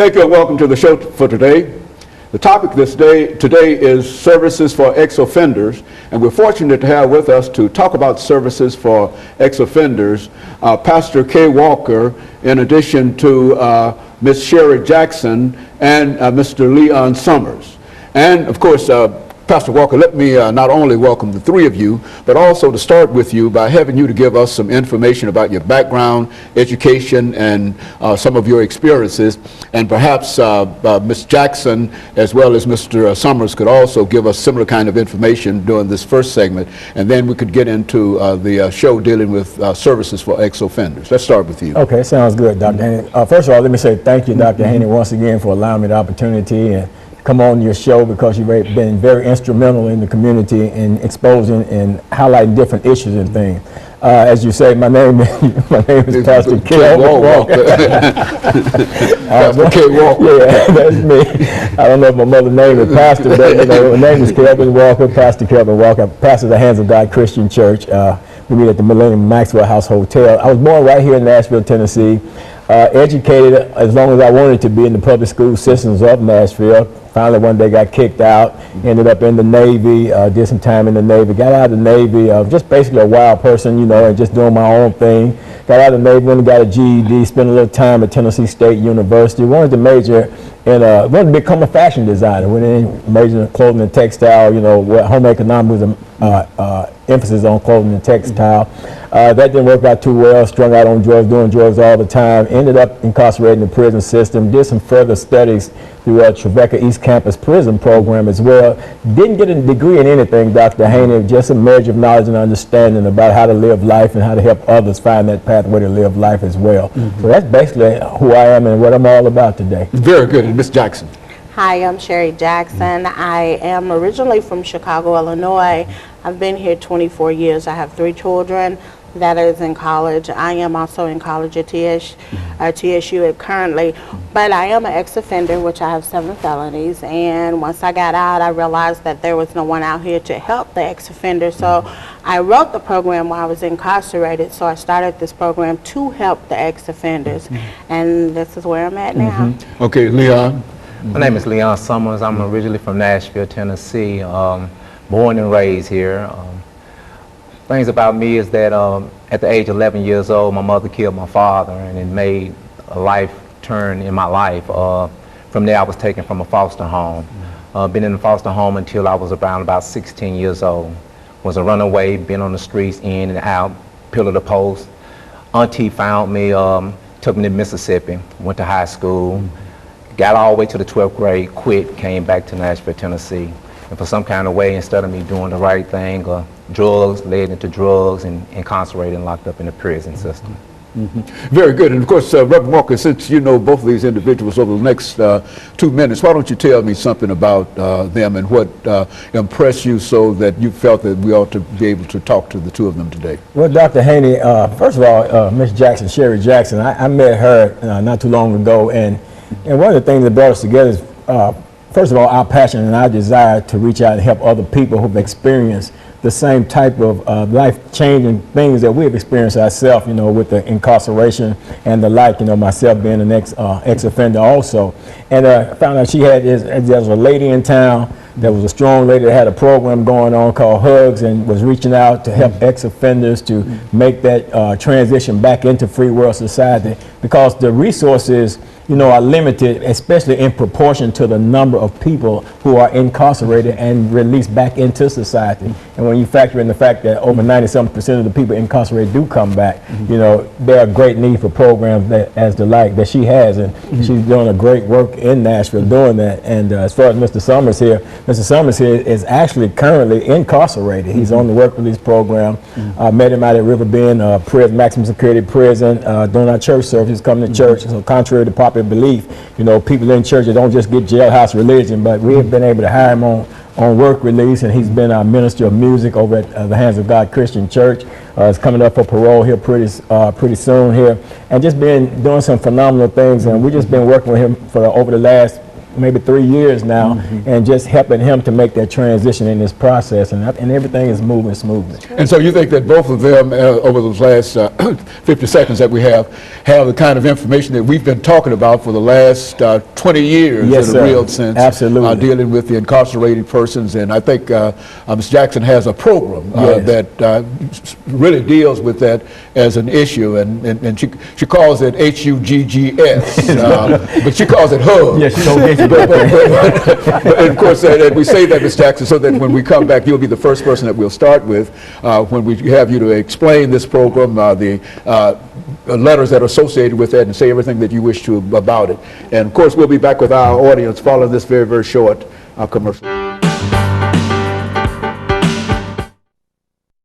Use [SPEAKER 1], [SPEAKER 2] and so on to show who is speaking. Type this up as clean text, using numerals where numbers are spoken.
[SPEAKER 1] Thank you and welcome to the show for today. The topic today is services for ex-offenders, and we're fortunate to have with us to talk about services for ex-offenders Pastor KWalker, in addition to Ms. Sherry Jackson and Mr. Leon Summers. And of course, Pastor Walker, let me not only welcome the three of you, but also to start with you by having you to give us some information about your background, education, and some of your experiences. And perhaps Ms. Jackson, as well as Mr. Summers, could also give us similar kind of information during this first segment. And then we could get into the show dealing with services for ex-offenders. Let's start with you.
[SPEAKER 2] Okay, sounds good, Dr. Haney. First of all, let me say thank you, Dr. Haney, once again for allowing me the opportunity and come on your show, because you've been very instrumental in the community in exposing and highlighting different issues and things. As you say, my name is Pastor KWalker.
[SPEAKER 1] Pastor KWalker.
[SPEAKER 2] Yeah, that's me. I don't know if my mother's name is Pastor, but you know, my name is KWalker, Pastor KWalker. I pastor the Hands of God Christian Church. We meet at the Millennium Maxwell House Hotel. I was born right here in Nashville, Tennessee. Educated as long as I wanted to be in the public school systems of Nashville. Finally one day got kicked out, ended up in the Navy, did some time in the Navy, got out of the Navy, just basically a wild person, you know, and just doing my own thing. Got out of the Navy, went and got a GED, spent a little time at Tennessee State University, wanted to major in, wanted to become a fashion designer, went in, majored in clothing and textile, you know, home economics was emphasis on clothing and textile. That didn't work out too well, strung out on drugs, doing drugs all the time, ended up incarcerated in the prison system, did some further studies through Trevecca East Campus Prison Program as well. Didn't get a degree in anything, Dr. Haney, just a measure of knowledge and understanding about how to live life and how to help others find that pathway to live life as well. So that's basically who I am and what I'm all about today.
[SPEAKER 1] Very good. And Ms. Jackson.
[SPEAKER 3] Hi, I'm Sherry Jackson. I am originally from Chicago, Illinois. I've been here 24 years. I have 3 children that is in college. I am also in college at TSU currently, but I am an ex-offender, which I have 7 felonies. And once I got out, I realized that there was no one out here to help the ex-offender. So I wrote the program while I was incarcerated. So I started this program to help the ex-offenders. And this is where I'm at now.
[SPEAKER 1] Okay, Leon.
[SPEAKER 4] My name is Leon Summers. I'm originally from Nashville, Tennessee, born and raised here. Things about me is that at the age of 11 years old, my mother killed my father, and it made a life turn in my life. From there, I was taken from a foster home. Been in a foster home until I was around about 16 years old. Was a runaway, been on the streets in and out, pillar to post. Auntie found me, took me to Mississippi, went to high school, got all the way to the 12th grade, quit, came back to Nashville, Tennessee. And for some kind of way, instead of me doing the right thing, drugs led into drugs and incarcerated and locked up in the prison system.
[SPEAKER 1] Very good. And of course, Reverend Walker, since you know both of these individuals over the next 2 minutes, why don't you tell me something about them and what impressed you so that you felt that we ought to be able to talk to the two of them today?
[SPEAKER 2] Well, Dr. Haney, first of all, Ms. Jackson, Sherry Jackson, I met her not too long ago, and one of the things that brought us together is, first of all, our passion and our desire to reach out and help other people who've experienced the same type of life-changing things that we've experienced ourselves, you know, with the incarceration and the like, you know, myself being an ex-offender also. And I found out there was a lady in town, there was a strong lady that had a program going on called Hugs and was reaching out to help ex-offenders to make that transition back into free world society, because the resources, you know, are limited, especially in proportion to the number of people who are incarcerated and released back into society. And when you factor in the fact that over 97% of the people incarcerated do come back, you know, there are great need for programs as the like that she has, and she's doing a great work in Nashville doing that. And as far as Mr. Summers here is actually currently incarcerated. He's on the work release program. I met him out at Riverbend prison, maximum security prison, doing our church services, coming to church. So contrary to popular belief, you know, people in church don't just get jailhouse religion, but we have been able to hire him on work release, and he's been our minister of music over at the Hands of God Christian Church. He's coming up for parole here pretty soon here, and just been doing some phenomenal things. And we've just been working with him for over the last maybe 3 years now, and just helping him to make that transition in this process, and everything is moving smoothly.
[SPEAKER 1] And so you think that both of them, over those last 50 seconds that we have the kind of information that we've been talking about for the last 20 years
[SPEAKER 2] Yes,
[SPEAKER 1] in
[SPEAKER 2] sir.
[SPEAKER 1] a real sense.
[SPEAKER 2] Absolutely.
[SPEAKER 1] Dealing with the incarcerated persons. And I think Ms. Jackson has a program
[SPEAKER 2] Yes.
[SPEAKER 1] that really deals with that as an issue. And she calls it HUGGS, but she calls it HUG.
[SPEAKER 2] Yes, so
[SPEAKER 1] But of course, we say that, Ms. Jackson, so that when we come back, you'll be the first person that we'll start with when we have you to explain this program, the letters that are associated with that, and say everything that you wish to about it. And of course, we'll be back with our audience following this very, very short commercial.